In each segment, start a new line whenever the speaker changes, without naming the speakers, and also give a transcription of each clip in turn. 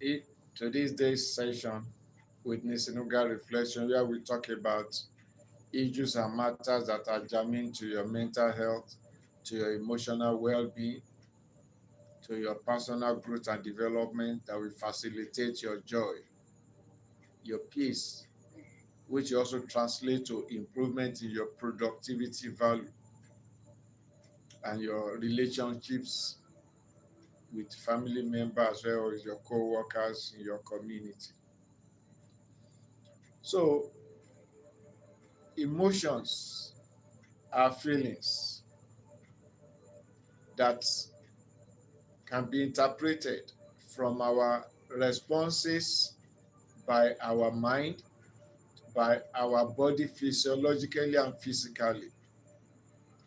it, today's session with Nisinuga Reflection, where we talk about issues and matters that are germane to your mental health, to your emotional well-being, to your personal growth and development, that will facilitate your joy, your peace, which also translate to improvement in your productivity value and your relationships with family members as well as your co-workers in your community. So emotions are feelings that can be interpreted from our responses by our mind, by our body physiologically and physically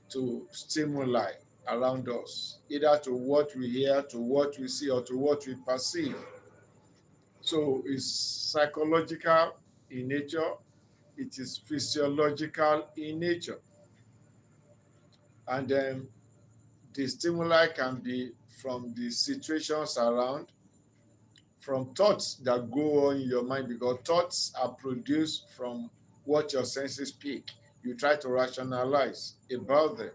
to stimuli around us, either to what we hear, to what we see, or to what we perceive. So it's psychological in nature, it is physiological in nature. And then the stimuli can be from the situations around, from thoughts that go on in your mind, because thoughts are produced from what your senses pick. You try to rationalize about them.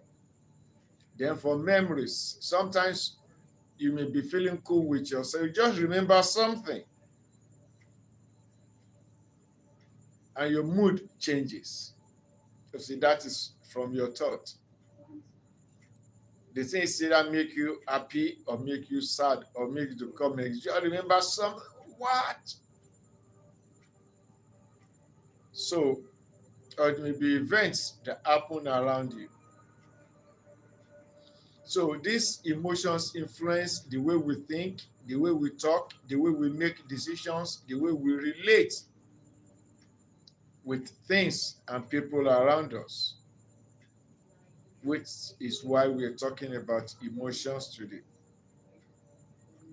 Then for memories, sometimes you may be feeling cool with yourself. You just remember something and your mood changes. You see, that is from your thought. The thing is either make you happy or make you sad or make you to come next. You just remember something. What? So, or it may be events that happen around you. So these emotions influence the way we think, the way we talk, the way we make decisions, the way we relate with things and people around us, which is why we're talking about emotions today.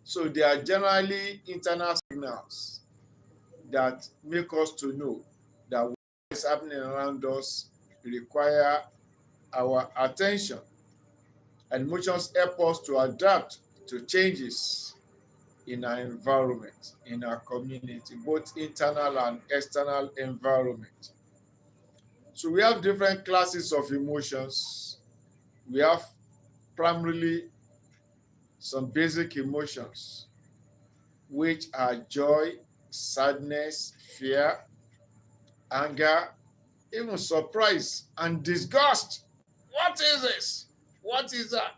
So they are generally internal signals that make us to know that what is happening around us require our attention. And emotions help us to adapt to changes in our environment, in our community, both internal and external environment. So we have different classes of emotions. We have primarily some basic emotions, which are joy, sadness, fear, anger, even surprise and disgust. What is this? What is that?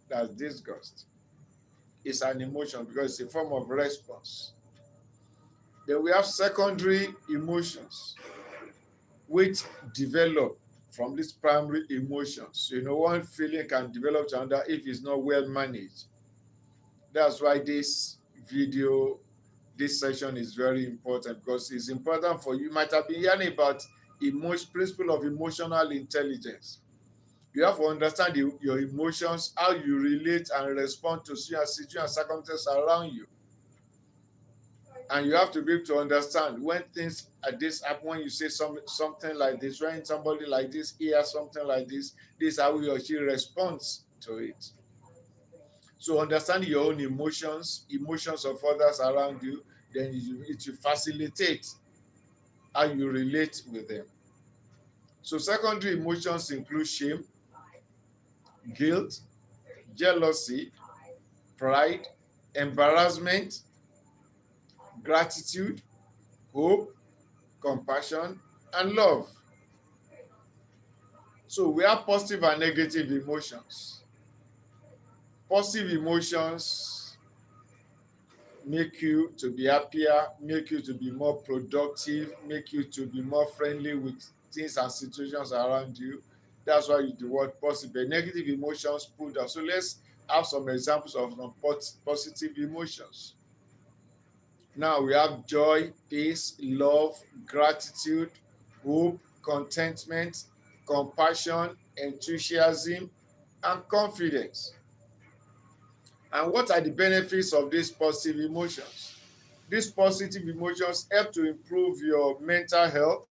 That's disgust. It's an emotion because it's a form of response. Then we have secondary emotions, which develop from these primary emotions. You know, one feeling can develop to another if it's not well managed. That's why this session is very important, because it's important for you. You might have been hearing about principle of emotional intelligence. You have to understand your emotions, how you relate and respond to situations and circumstances around you. And you have to be able to understand when things like this happen, when you say something like this, when somebody like this hears something like this is how he or she responds to it. So understanding your own emotions of others around you, then it will facilitate how you relate with them. So secondary emotions include shame, guilt, jealousy, pride, embarrassment, gratitude, hope, compassion, and love. So we have positive and negative emotions. Positive emotions make you to be happier, make you to be more productive, make you to be more friendly with things and situations around you. That's why you do what positive. Negative emotions pull down. So let's have some examples of some positive emotions. Now we have joy, peace, love, gratitude, hope, contentment, compassion, enthusiasm, and confidence. And what are the benefits of these positive emotions? These positive emotions help to improve your mental health,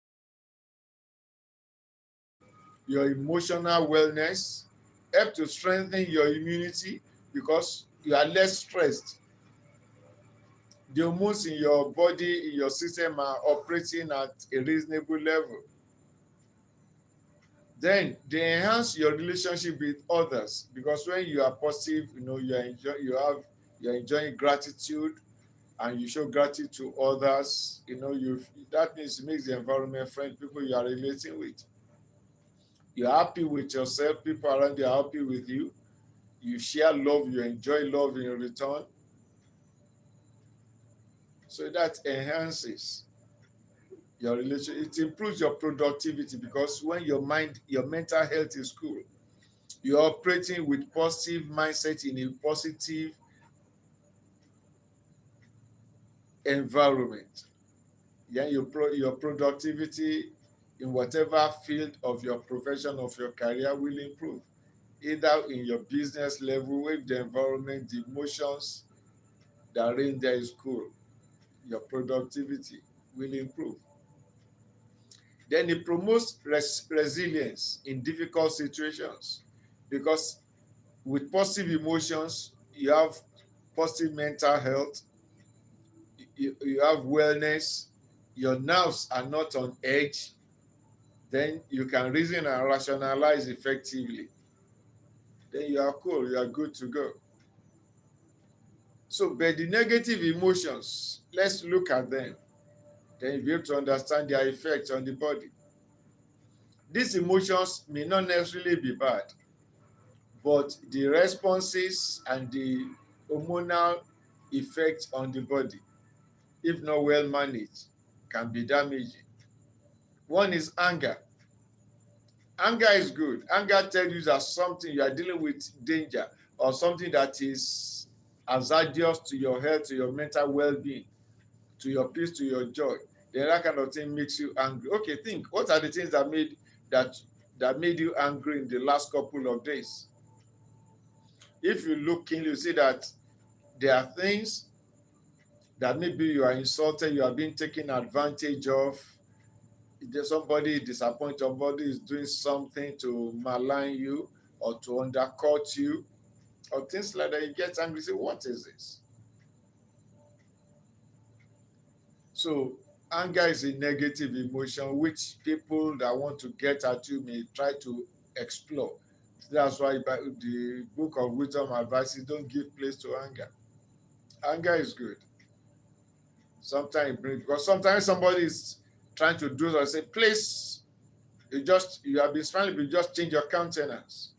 your emotional wellness, help to strengthen your immunity because you are less stressed. the hormones in your body, in your system are operating at a reasonable level. Then they enhance your relationship with others, because when you are positive, you're enjoying gratitude, and you show gratitude to others. That means it makes the environment friend, people you are relating with. You're happy with yourself, people around you are happy with you. You share love, you enjoy love in return. So that enhances your relation. It improves your productivity, because when your mental health is cool, you're operating with positive mindset in a positive environment. Yeah, your productivity in whatever field of your profession, of your career, will improve. Either in your business level, if the environment, the emotions that reign there is cool, your productivity will improve. Then it promotes resilience in difficult situations, because with positive emotions, you have positive mental health, you have wellness, your nerves are not on edge, then you can reason and rationalize effectively. Then you are cool, you are good to go. So, but the negative emotions, let's look at them. Then you'll be able to understand their effects on the body. These emotions may not necessarily be bad, but the responses and the hormonal effect on the body, if not well managed, can be damaging. One is anger. Anger is good. Anger tells you that something, you are dealing with danger, or something that is hazardous to your health, to your mental well-being, to your peace, to your joy. Then that kind of thing makes you angry. Okay, think, what are the things that that made you angry in the last couple of days? If you look in, you see that there are things that maybe you are insulted, you are being taken advantage of. There's somebody disappointed, somebody is doing something to malign you or to undercut you, or things like that. You get angry, say, what is this? So anger is a negative emotion which people that want to get at you may try to explore. That's why the book of wisdom advises, don't give place to anger. Anger is good. Sometimes because sometimes somebody is trying to do or say, please, you have been smiling, but you just change your countenance.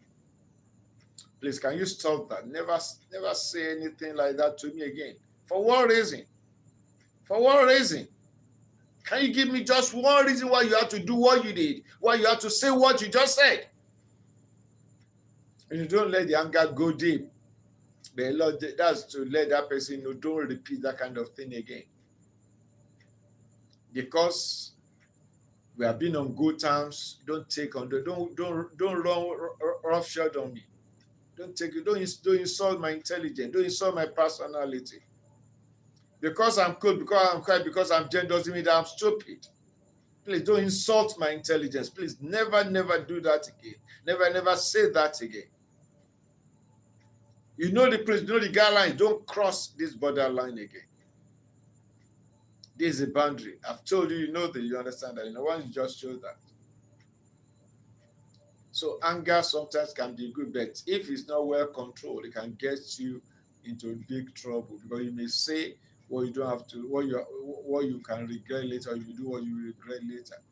Please, can you stop that? Never say anything like that to me again. For what reason? For what reason? Can you give me just one reason why you have to do what you did? Why you have to say what you just said? And you don't let the anger go deep. But that's to let that person know, don't repeat that kind of thing again. Because we have been on good terms, don't take on the don't run roughshod on me. Don't insult my intelligence, don't insult my personality. Because I'm cool, because I'm quiet, because I'm gentle doesn't mean that I'm stupid. Please don't insult my intelligence. Please never do that again. Never say that again. You know the place, you know the guidelines. Don't cross this borderline again. This is a boundary. I've told you, you know that, you understand that. Once you just show that. So anger sometimes can be good, but if it's not well controlled, it can get you into big trouble, because you may say what you don't have to, what you can regret later, or you do what you regret later.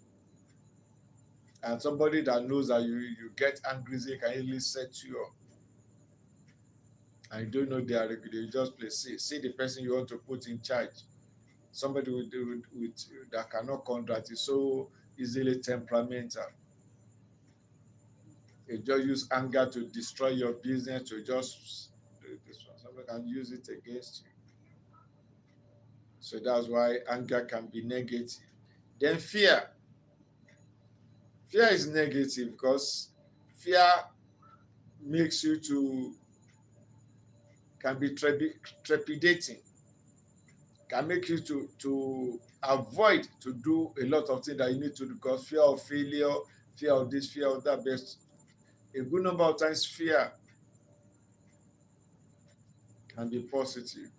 And somebody that knows that you get angry, they can easily set you up. And you don't know they just play. See the person you want to put in charge. Somebody with that cannot contract is so easily temperamental. You just use anger to destroy your business, to just do this one. Somebody can use it against you. So that's why anger can be negative. Then fear. Fear is negative because fear makes you to can be trepidating, can make you to avoid to do a lot of things that you need to do, because fear of failure, fear of this, fear of that. But a good number of times fear can be positive.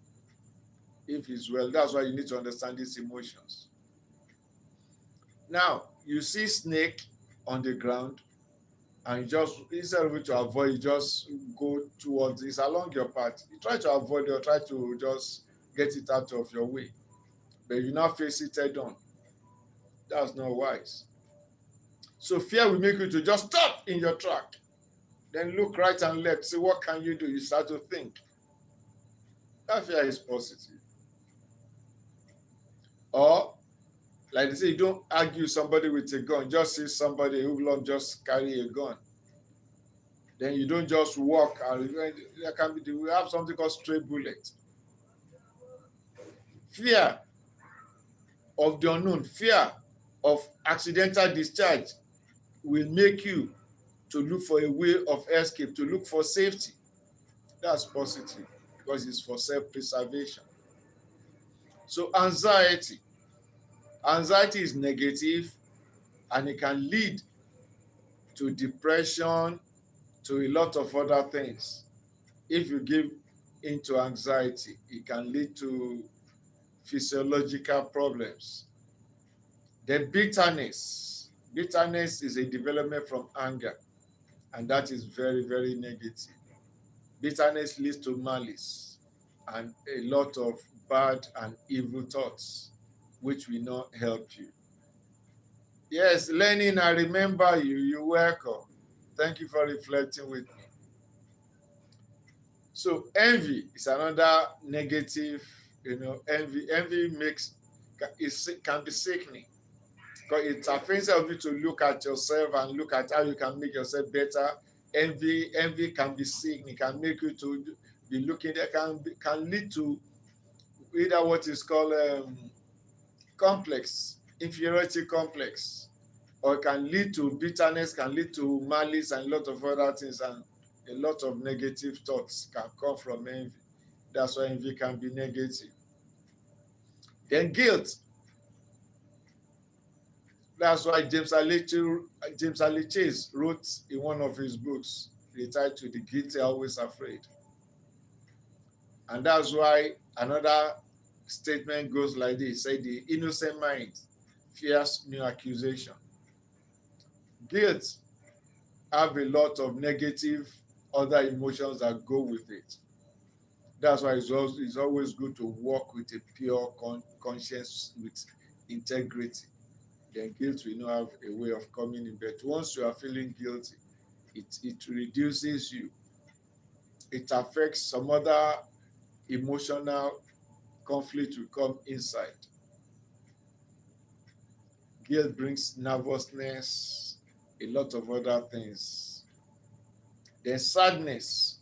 if it's well. That's why you need to understand these emotions. Now, you see snake on the ground, and you just, instead of it to avoid, you just go towards, it's along your path. You try to avoid it or try to just get it out of your way, but you now face it head on. That's not wise. So fear will make you to just stop in your track, then look right and left, see what can you do. You start to think. That fear is positive. Or like they say, you don't argue somebody with a gun. Just see somebody who long just carry a gun. Then you don't just walk. There can be, we have something called stray bullet. Fear of the unknown, fear of accidental discharge will make you to look for a way of escape, to look for safety. That's positive because it's for self-preservation. So anxiety is negative, and it can lead to depression, to a lot of other things. If you give into anxiety, it can lead to physiological problems. Then bitterness. Bitterness is a development from anger, and that is very, very negative. Bitterness leads to malice and a lot of bad and evil thoughts, which will not help you. Yes, Lenin, I remember you. You're welcome. Thank you for reflecting with me. So envy is another negative, envy can be sickening because it's offensive of you to look at yourself and look at how you can make yourself better. Envy can be sickening, can make you to be looking, that can lead to either what is called complex, inferiority complex, or it can lead to bitterness, can lead to malice and a lot of other things, and a lot of negative thoughts can come from envy. That's why envy can be negative. Then guilt. That's why James Ali Chase wrote in one of his books, entitled "The Guilty Are Always Afraid." And that's why another statement goes like this: say the innocent mind fears new accusation. Guilt have a lot of negative other emotions that go with it. That's why it's always good to walk with a pure conscience, with integrity. Then guilt will not have a way of coming in. But once you are feeling guilty, it reduces you. It affects some other emotional conflict will come inside. Guilt brings nervousness, a lot of other things. Then sadness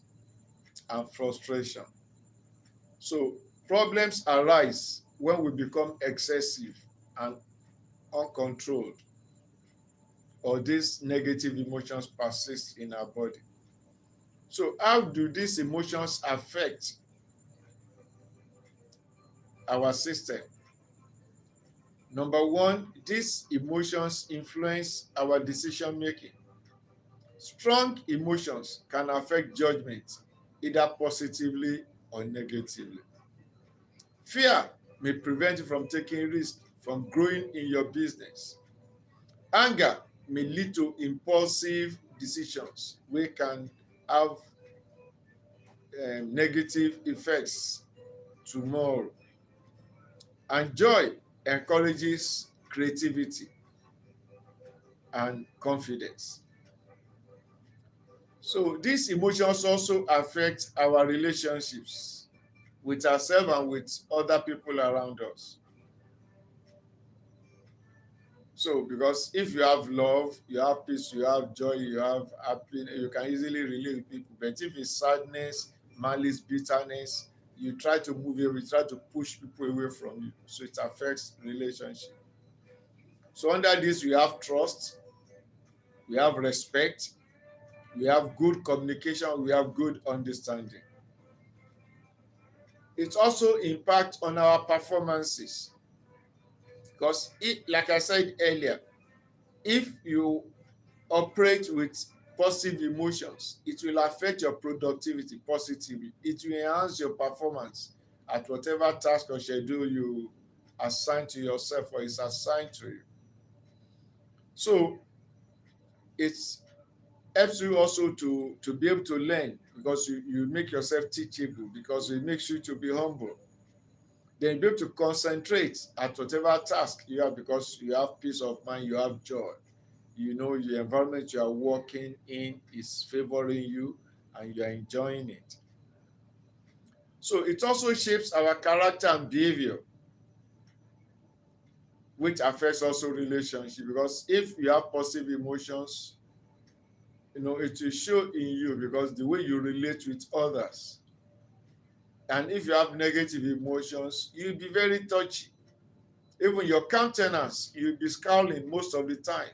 and frustration. So problems arise when we become excessive and uncontrolled, or these negative emotions persist in our body. So how do these emotions affect our system? Number one, these emotions influence our decision making. Strong emotions can affect judgment, either positively or negatively. Fear may prevent you from taking risks, from growing in your business. Anger may lead to impulsive decisions wey can have negative effects tomorrow. And joy encourages creativity and confidence. So these emotions also affect our relationships with ourselves and with other people around us. So because if you have love, you have peace, you have joy, you have happiness, you can easily relate with people. But if it's sadness, malice, bitterness, you try to move away, you try to push people away from you. So it affects relationship. So under this, we have trust, we have respect, we have good communication, we have good understanding. It also impacts on our performances because, like I said earlier, if you operate with positive emotions, it will affect your productivity positively. It will enhance your performance at whatever task or schedule you assign to yourself or is assigned to you. So it helps you also to be able to learn, because you make yourself teachable, because it makes you to be humble. Then be able to concentrate at whatever task you have, because you have peace of mind, you have joy. You know the environment you are working in is favoring you and you are enjoying it. So it also shapes our character and behavior, which affects also relationship, because if you have positive emotions, it will show in you, because the way you relate with others. And if you have negative emotions, you'll be very touchy. Even your countenance, you'll be scowling most of the time.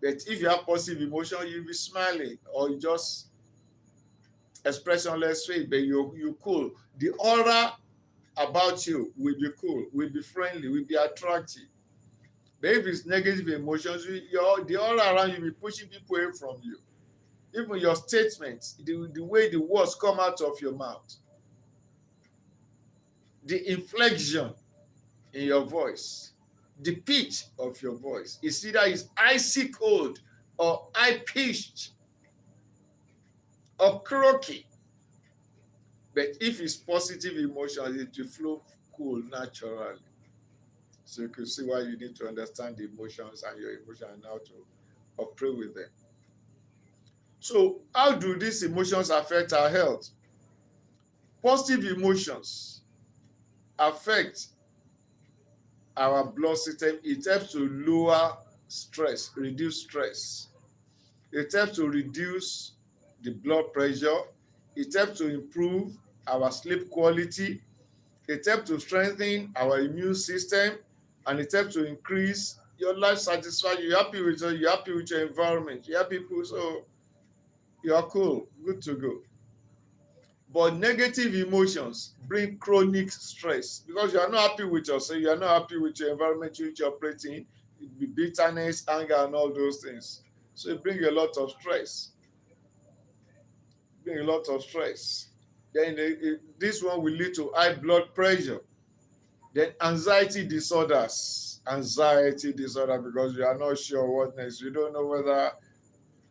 But if you have positive emotion, you'll be smiling, or you just expressionless face, but you cool. The aura about you will be cool, will be friendly, will be attractive. But if it's negative emotions, the aura around you will be pushing people away from you. Even your statements, the way the words come out of your mouth, the inflection in your voice, the pitch of your voice, it's either is icy cold or high pitched or croaky. But if it's positive emotions, it will flow cool naturally. So you can see why you need to understand the emotions and your emotions and how to operate with them. So how do these emotions affect our health? Positive emotions affect our blood system. It helps to lower stress, reduce stress. It helps to reduce the blood pressure. It helps to improve our sleep quality. It helps to strengthen our immune system, and it helps to increase your life satisfaction. You're happy with your environment. You're happy people, so you're cool, good to go. But negative emotions bring chronic stress, because you are not happy with yourself, you are not happy with your environment which you're operating, bitterness, anger, and all those things. So it brings a lot of stress. Then this one will lead to high blood pressure. Then anxiety disorders, because you are not sure what next. You don't know whether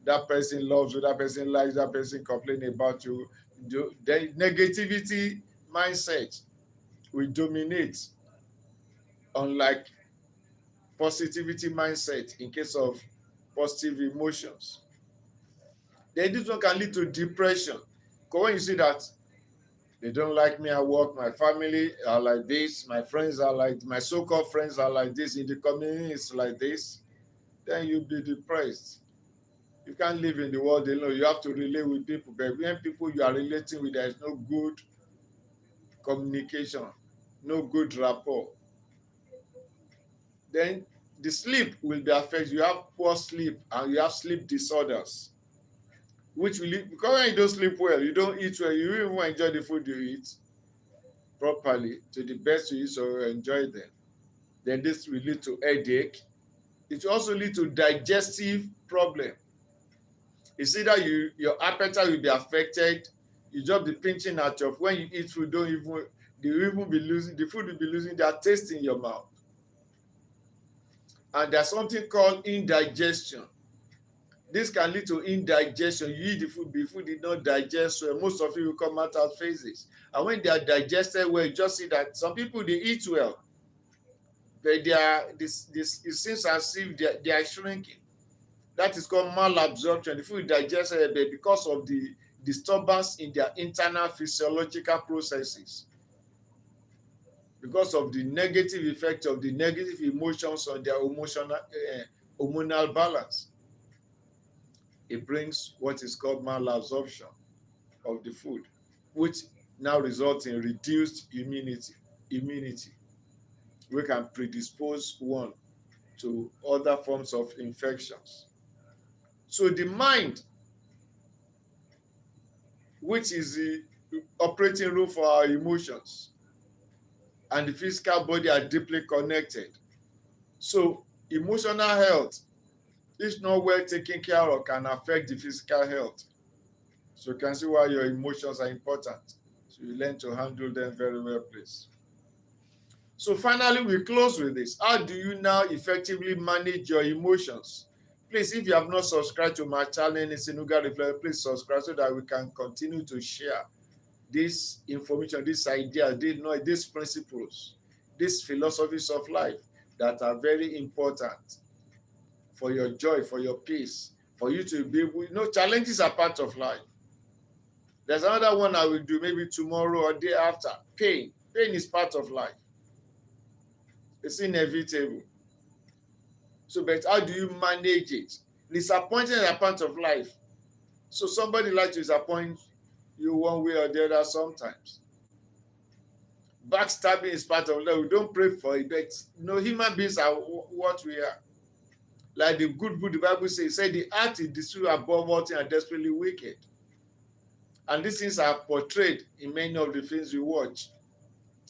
that person loves you, that person likes, that person complaining about you. The negativity mindset will dominate, unlike positivity mindset in case of positive emotions. Then this one can lead to depression. Because when you see that they don't like me at work, my family are like this, my so-called friends are like this, in the community it's like this, then you'll be depressed. You can't live in the world alone. You have to relate with people. But when people you are relating with, there is no good communication, no good rapport. Then the sleep will be affected. You have poor sleep and you have sleep disorders, which will lead, because when you don't sleep well, you don't eat well, you even enjoy the food you eat properly to the best you so you enjoy them. Then this will lead to headache. It will also lead to digestive problem. It's either your appetite will be affected, you just be pinching at your, when you eat food, the food will be losing their taste in your mouth. And there's something called indigestion. This can lead to indigestion. You eat the food did not digest well. Most of it will come out as phases. And when they are digested well, you just see that some people, they eat well, but it seems as if they are shrinking. That is called malabsorption. The food digested, but because of the disturbance in their internal physiological processes, because of the negative effect of the negative emotions on their hormonal balance, it brings what is called malabsorption of the food, which now results in reduced immunity, we can predispose one to other forms of infections. So the mind, which is the operating room for our emotions, and the physical body are deeply connected. So emotional health, if not well taken care of, can affect the physical health. So you can see why your emotions are important. So you learn to handle them very well, please. So finally, we close with this. How do you now effectively manage your emotions? Please, if you have not subscribed to my channel, Sinuga Reflect, please subscribe so that we can continue to share this information, this idea, these principles, these philosophies of life that are very important for your joy, for your peace, for you to be able, challenges are part of life. There's another one I will do maybe tomorrow or day after. Pain. Pain is part of life. It's inevitable. So, but how do you manage it? Disappointment is a part of life. So somebody likes to disappoint you one way or the other sometimes. Backstabbing is part of life. We don't pray for it, but human beings are what we are. Like the good book, the Bible says, the heart is deceitful above all things and desperately wicked. And these things are portrayed in many of the things we watch.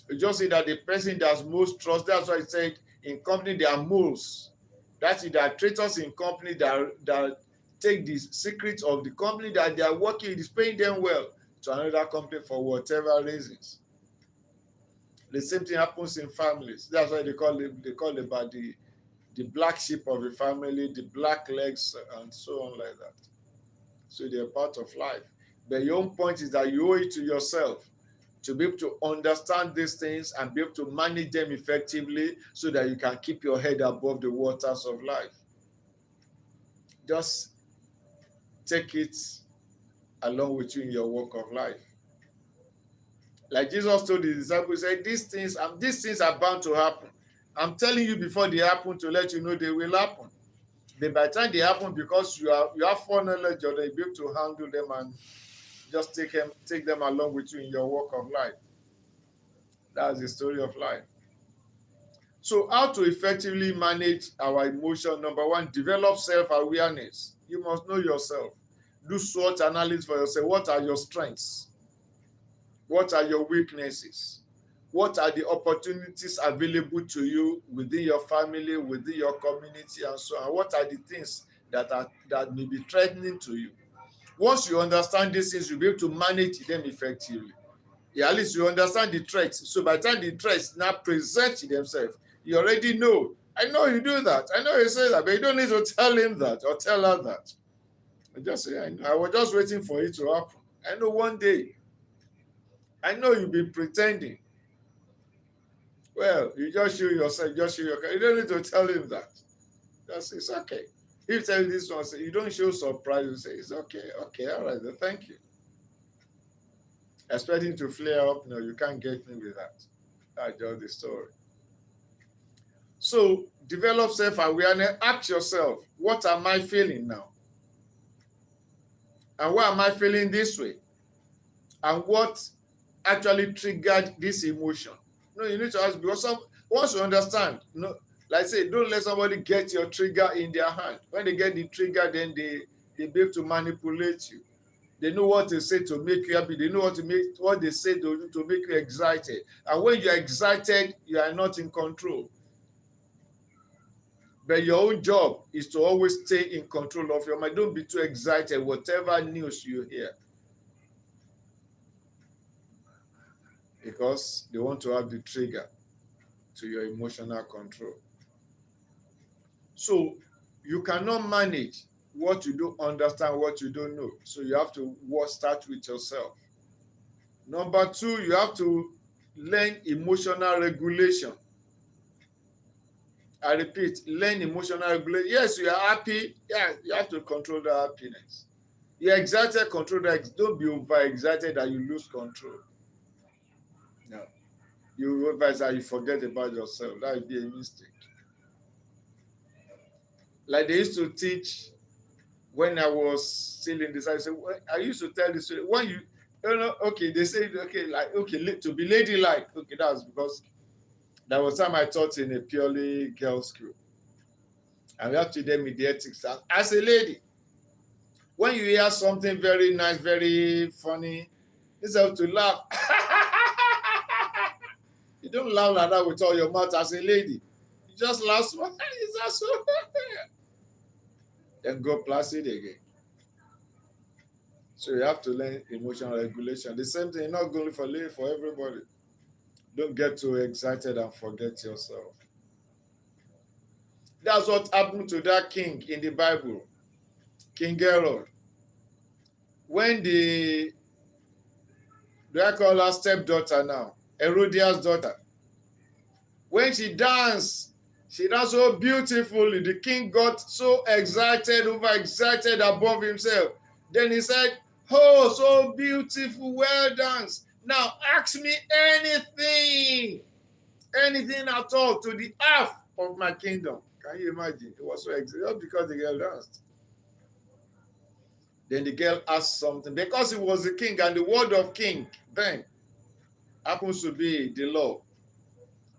You just see that the person that has most trust, that's why it said in company there are moles. That is, there are traitors in company that take the secrets of the company that they are working, it is paying them well, to another company for whatever reasons. The same thing happens in families. That's why they call about the black sheep of the family, the black legs, and so on like that. So they're part of life. But your own point is that you owe it to yourself to be able to understand these things and be able to manage them effectively so that you can keep your head above the waters of life. Just take it along with you in your walk of life. Like Jesus told his disciples, he said, these things are bound to happen. I'm telling you before they happen to let you know they will happen. But by the time they happen, because you have foreknowledge of them, you'll be able to handle them and just take them along with you in your walk of life. That's the story of life. So how to effectively manage our emotion? Number one, develop self-awareness. You must know yourself. Do SWOT analysis for yourself. What are your strengths? What are your weaknesses? What are the opportunities available to you within your family, within your community, and so on? What are the things that may be threatening to you? Once you understand these things, you'll be able to manage them effectively. Yeah, at least you understand the threats. So by the time the threats now present themselves, you already know. I know you do that. I know you say that, but you don't need to tell him that or tell her that. I just say, I was just waiting for it to happen. I know one day. I know you've been pretending. Well, you just show yourself, just show your. You don't need to tell him that. Just say, it's okay. If you tell this one, say, you don't show surprise, you say, it's okay, all right, then, thank you. Expecting to flare up, no, you can't get me with that. That's just the story. So, develop self-awareness. Ask yourself, what am I feeling now? And why am I feeling this way? And what actually triggered this emotion? No, you need to ask, because once you understand, like I say, don't let somebody get your trigger in their hand. When they get the trigger, then they be able to manipulate you. They know what to say to make you happy. They know what they say to make you excited. And when you're excited, you are not in control. But your own job is to always stay in control of your mind. Don't be too excited, whatever news you hear. Because they want to have the trigger to your emotional control. So you cannot manage what you don't understand, what you don't know. So you have to start with yourself. Number two, you have to learn emotional regulation. I repeat, learn emotional regulation. Yes, you are happy. Yeah, you have to control the happiness. You're excited, control that. Don't be overexcited that you lose control. No. You overexcited, you forget about yourself. That would be a mistake. Like they used to teach when I was still in this, I used to tell this, when you know, okay, they say, to be ladylike. Okay, that's because there was time I taught in a purely girls' school. And we have to them with the ethics. As a lady, when you hear something very nice, very funny, instead of to laugh, you don't laugh like that with all your mouth as a lady. You just laugh small. Then go placid again. So you have to learn emotional regulation. The same thing, not only for everybody. Don't get too excited and forget yourself. That's what happened to that king in the Bible, King Herod. When do I call her stepdaughter now? Herodias' daughter. When she danced so beautifully. The king got so excited, overexcited above himself. Then he said, "Oh, so beautiful, well danced. Now ask me anything, anything at all to the half of my kingdom." Can you imagine? It was so excited just because the girl danced. Then the girl asked something because he was the king, and the word of king then happens to be the law.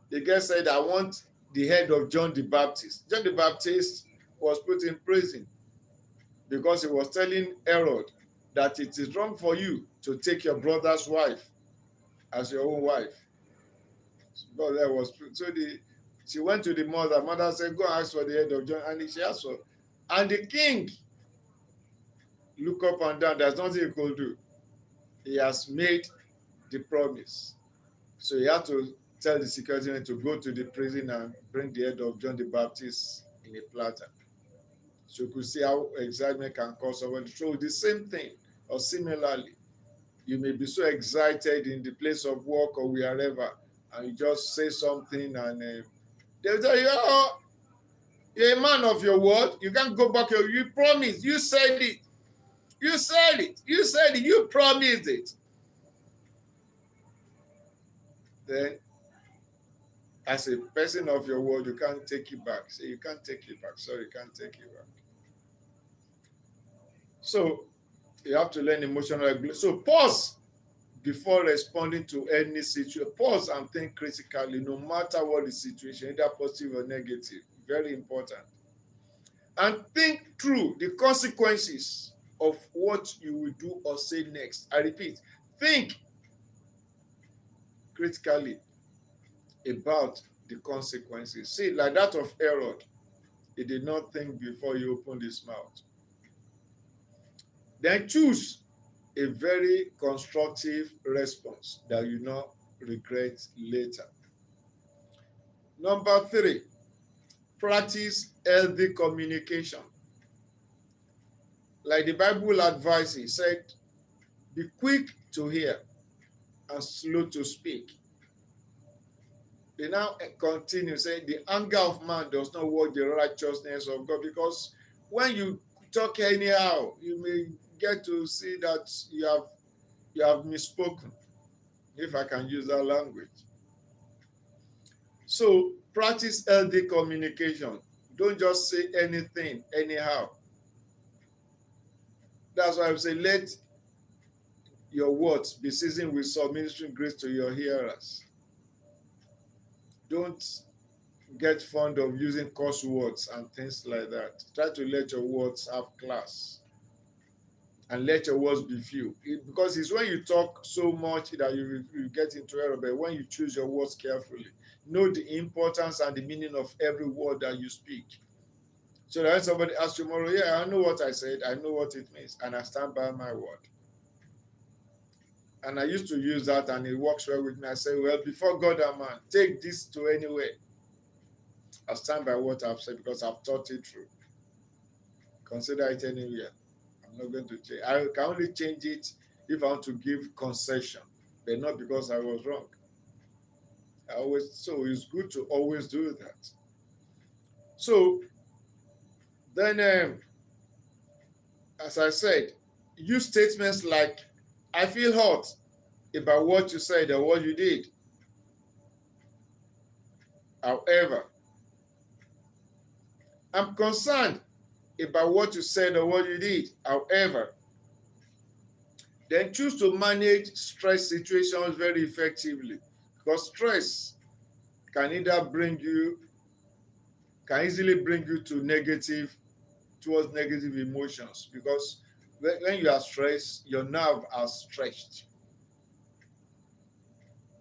The girl said, "I want the head of John the Baptist." John the Baptist was put in prison because he was telling Herod that it is wrong for you to take your brother's wife as your own wife. So that was she went to the mother. Mother said, "Go and ask for the head of John," and she asked for. And the king looked up and down. There's nothing he could do. He has made the promise, so he had to tell the security man to go to the prison and bring the head of John the Baptist in a platter. So you could see how excitement can cause someone to throw the same thing. Or similarly, you may be so excited in the place of work or wherever, and you just say something, and they'll tell you, "Oh, you're a man of your word. You can't go back. You promised. You said it. You said it. You said it. You promised it." Then, as a person of your word, you can't take it back. Say, "You can't take it back. Sorry, you can't take it back." So you have to learn emotional regulation. So pause before responding to any situation. Pause and think critically, no matter what the situation, either positive or negative. Very important. And think through the consequences of what you will do or say next. I repeat, think critically about the consequences. See, like that of Herod, he did not think before he opened his mouth. Then choose a very constructive response that you not regret later. Number 3, practice healthy communication. Like the Bible advises, said, be quick to hear and slow to speak. They now continue saying, the anger of man does not work the righteousness of God, because when you talk anyhow, you may get to see that you have misspoken, if I can use that language. So practice healthy communication. Don't just say anything anyhow. That's why I say, let your words be seasoned with some ministering grace to your hearers. Don't get fond of using curse words and things like that. Try to let your words have class, and let your words be few. Because it's when you talk so much that you get into error. But when you choose your words carefully, know the importance and the meaning of every word that you speak. So that when somebody asks tomorrow, "Yeah, I know what I said, I know what it means, and I stand by my word." And I used to use that, and it works well with me. I say, "Well, before God and man, take this to anywhere. I stand by what I've said because I've thought it through. Consider it anywhere. I'm not going to change. I can only change it if I want to give concession, but not because I was wrong." So it's good to always do that. So then, as I said, use statements like, "I feel hurt about what you said or what you did. However, I'm concerned about what you said or what you did. However." Then choose to manage stress situations very effectively, because stress can easily bring you towards negative emotions, because when you are stressed, your nerve are stretched.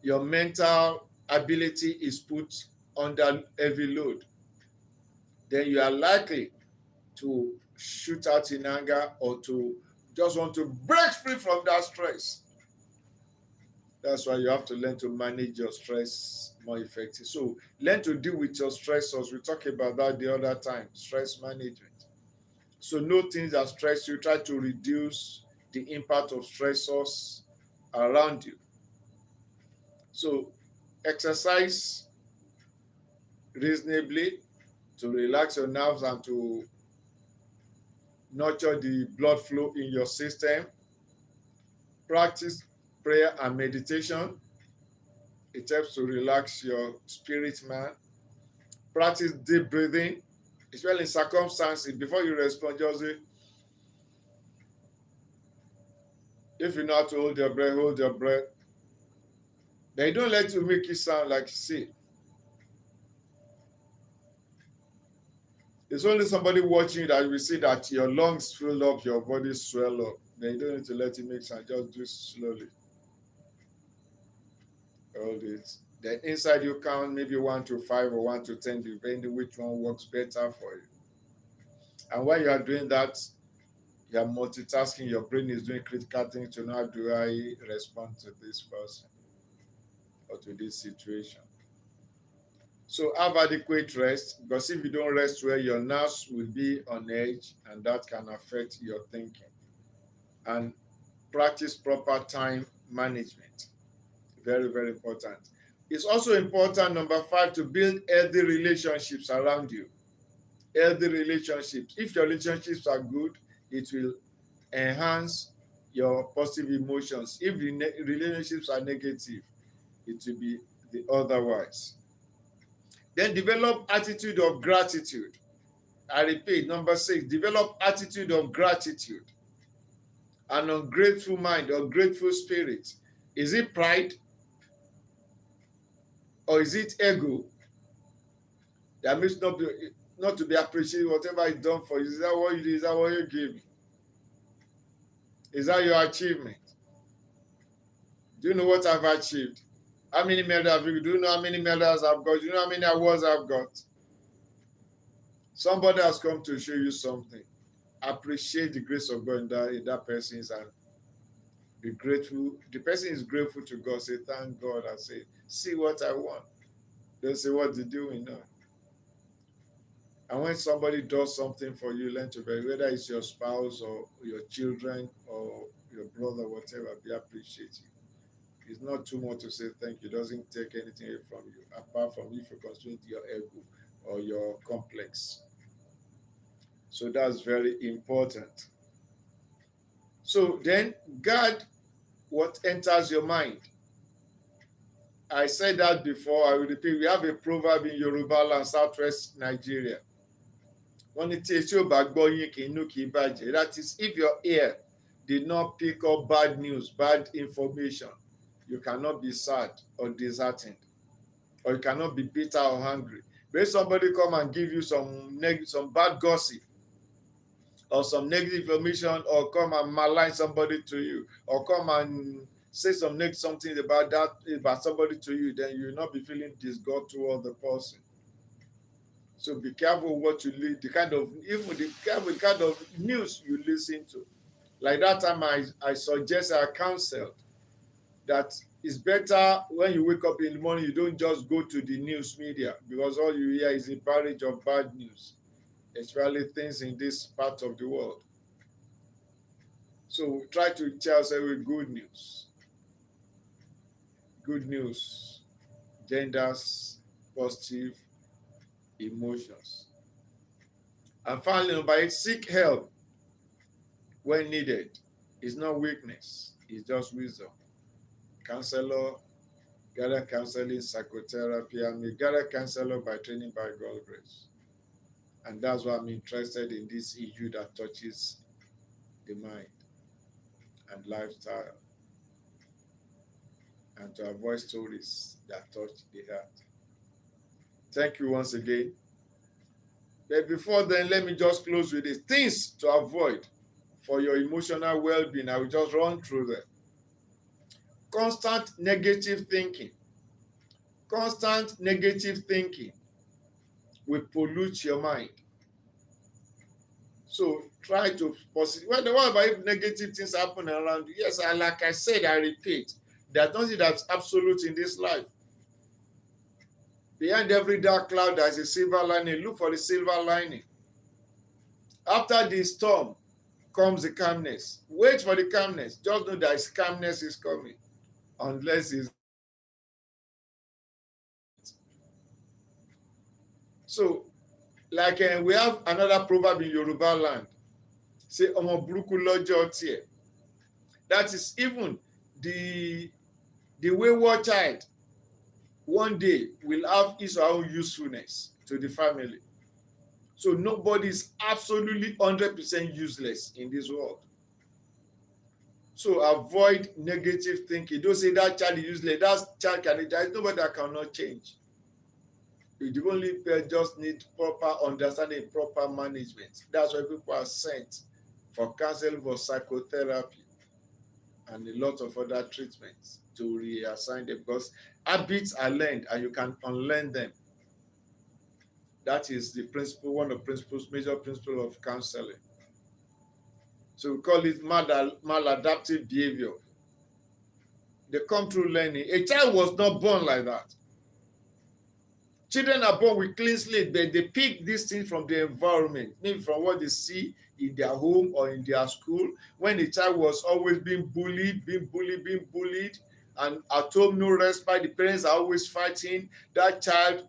Your mental ability is put under heavy load. Then you are likely to shoot out in anger or to just want to break free from that stress. That's why you have to learn to manage your stress more effectively. So learn to deal with your stressors. We talked about that the other time, stress management. So know things that stress you. Try to reduce the impact of stressors around you. So exercise reasonably to relax your nerves and to nurture the blood flow in your system. Practice prayer and meditation. It helps to relax your spirit, man. Practice deep breathing, especially in circumstances. Before you respond, just say, if you know how to hold your breath, hold your breath. They don't let you make it sound like, see, it's only somebody watching you that will see that your lungs fill up, your body swell up. They don't need to let it make sound, just do it slowly. Hold it. Then inside you count maybe 1 to 5 or 1 to 10, depending which one works better for you. And while you are doing that, you are multitasking, your brain is doing critical things to know how do I respond to this person or to this situation. So have adequate rest, because if you don't rest well, your nerves will be on edge and that can affect your thinking. And practice proper time management. Very, very important. It's also important, number 5, to build healthy relationships around you. Healthy relationships. If your relationships are good, it will enhance your positive emotions. If the relationships are negative, it will be the otherwise. Then develop attitude of gratitude. I repeat, number 6, develop attitude of gratitude. An ungrateful mind or grateful spirit. Is it pride or is it ego that makes not to be appreciated whatever is done for you? Is that what you do? Is that what you give me? Is that your achievement? Do you know what I've achieved? How many medals have you? Do you know how many medals I've got? Do you know how many awards I've got? Somebody has come to show you something. Appreciate the grace of God in that person's hand. Be grateful. The person is grateful to God. Say, thank God. I say, see what I want. They'll say, what did you do? No. And when somebody does something for you, learn to be, whether it's your spouse or your children or your brother, whatever, be appreciative. It's not too much to say thank you. It doesn't take anything away from you, apart from if you constrain your ego or your complex. So that's very important. So then guard what enters your mind. I said that before, I will repeat. We have a proverb in Yoruba land, southwest Nigeria. That is, if your ear did not pick up bad news, bad information, you cannot be sad or disheartened, or you cannot be bitter or hungry. When somebody come and give you some bad gossip or some negative information, or come and malign somebody to you, or come and say something about somebody to you, then you will not be feeling disgust toward the person. So be careful what you lead, the kind of news you listen to. Like that time I suggest, I counsel that it's better when you wake up in the morning, you don't just go to the news media, because all you hear is a barrage of bad news, especially things in this part of the world. So try to tell us with good news. Good news genders positive emotions. And finally, number 8, seek help when needed. It's not weakness, it's just wisdom. Counselor, gather counseling, psychotherapy. I'm a gather counselor by training by God's grace. And that's why I'm interested in this issue that touches the mind and lifestyle, and to avoid stories that touch the heart. Thank you once again. But before then, let me just close with this. Things to avoid for your emotional well-being. I will just run through them. Constant negative thinking. Constant negative thinking will pollute your mind. So try to positive. Well, what about if negative things happen around you? Yes, like I said, I repeat, there's nothing that's absolute in this life. Behind every dark cloud, there's a silver lining. Look for the silver lining. After the storm comes the calmness. Wait for the calmness. Just know that calmness is coming. Unless it's so, like we have another proverb in Yoruba land. Say, Omo buruku lọ́jọ́ tiẹ̀. That is even the wayward child one day will have his or her own usefulness to the family. So nobody is absolutely 100% useless in this world. So avoid negative thinking. Don't say that child is useless. That child can. There is nobody that cannot change. You only just need proper understanding, proper management. That's why people are sent for counseling, for psychotherapy, and a lot of other treatments to reassign them, because habits are learned and you can unlearn them. That is the principle, one of the principles, major principle of counseling. So we call it maladaptive behavior. They come through learning. A child was not born like that. Children are born with clean slate, but they pick these things from the environment, maybe from what they see in their home or in their school. When the child was always being bullied, and at home no respite, the parents are always fighting, that child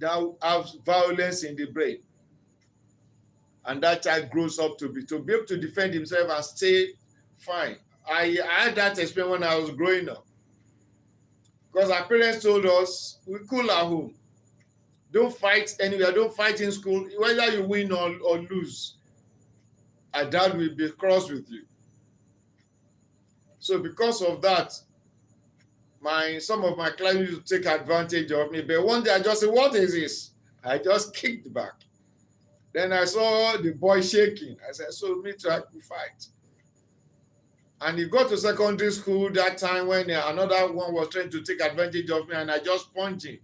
now has violence in the brain. And that child grows up to be able to defend himself and stay fine. I had that experience when I was growing up. Because our parents told us, we cool at home. Don't fight anywhere. Don't fight in school. Whether you win or lose, our dad will be cross with you. So because of that, some of my clients used to take advantage of me. But one day I just said, what is this? I just kicked back. Then I saw the boy shaking. I said, so me too, I could fight. And he got to secondary school that time when another one was trying to take advantage of me, and I just punched him.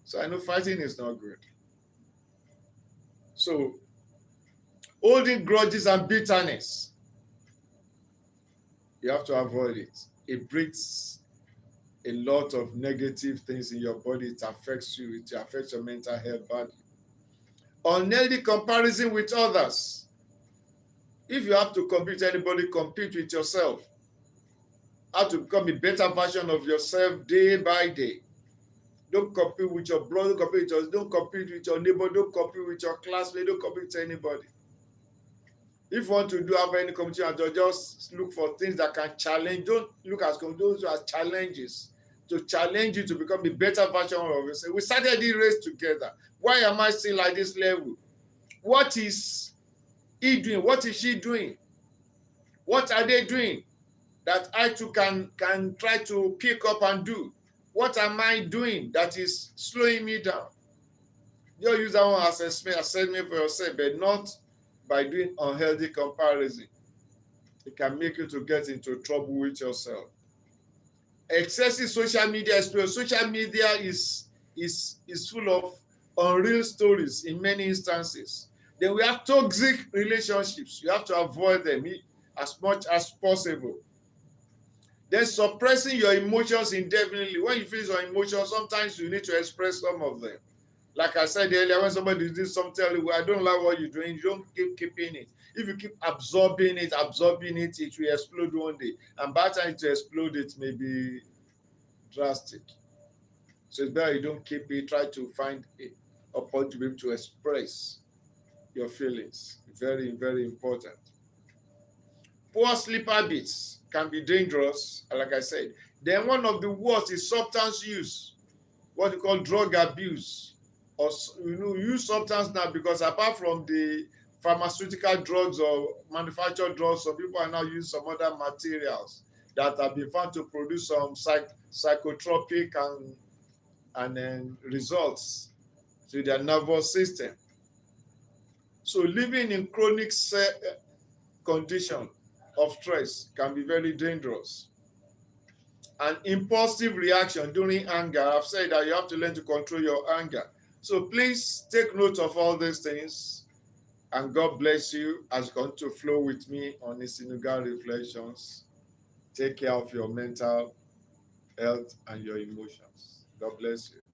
So I know fighting is not good. So holding grudges and bitterness, you have to avoid it. It brings a lot of negative things in your body. It affects you. It affects your mental health badly. Unhealthy comparison with others. If you have to compete with anybody, compete with yourself. How to become a better version of yourself day by day. Don't compete with your brother, don't compete with your neighbor, don't compete with your classmate, don't compete with anybody. If you want to have any competition, just look for things that can challenge. Don't look at those as challenges, to challenge you to become a better version of yourself. We started the race together. Why am I still at this level? What is he doing? What is she doing? What are they doing that I too can try to pick up and do? What am I doing that is slowing me down? You use that one as assessment for yourself, but not by doing unhealthy comparison. It can make you to get into trouble with yourself. Excessive social media exposure. Social media is full of unreal stories in many instances. Then we have toxic relationships. You have to avoid them as much as possible. Then suppressing your emotions indefinitely. When you feel your emotions, sometimes you need to express some of them. Like I said earlier, when somebody does something, I don't like what you're doing, you don't keep keeping it. If you keep absorbing it, it will explode one day. And by the time it explode, it may be drastic. So it's better you don't keep it. Try to find a point to be able to express your feelings. Very, very important. Poor sleep habits can be dangerous, like I said. Then one of the worst is substance use, what you call drug abuse. Or use substance now, because apart from the pharmaceutical drugs or manufactured drugs, some people are now using some other materials that have been found to produce some psychotropic and results to their nervous system. So living in chronic condition of stress can be very dangerous. An impulsive reaction during anger. I've said that you have to learn to control your anger. So please take note of all these things. And God bless you as you continue to flow with me on the Synagogue Reflections. Take care of your mental health and your emotions. God bless you.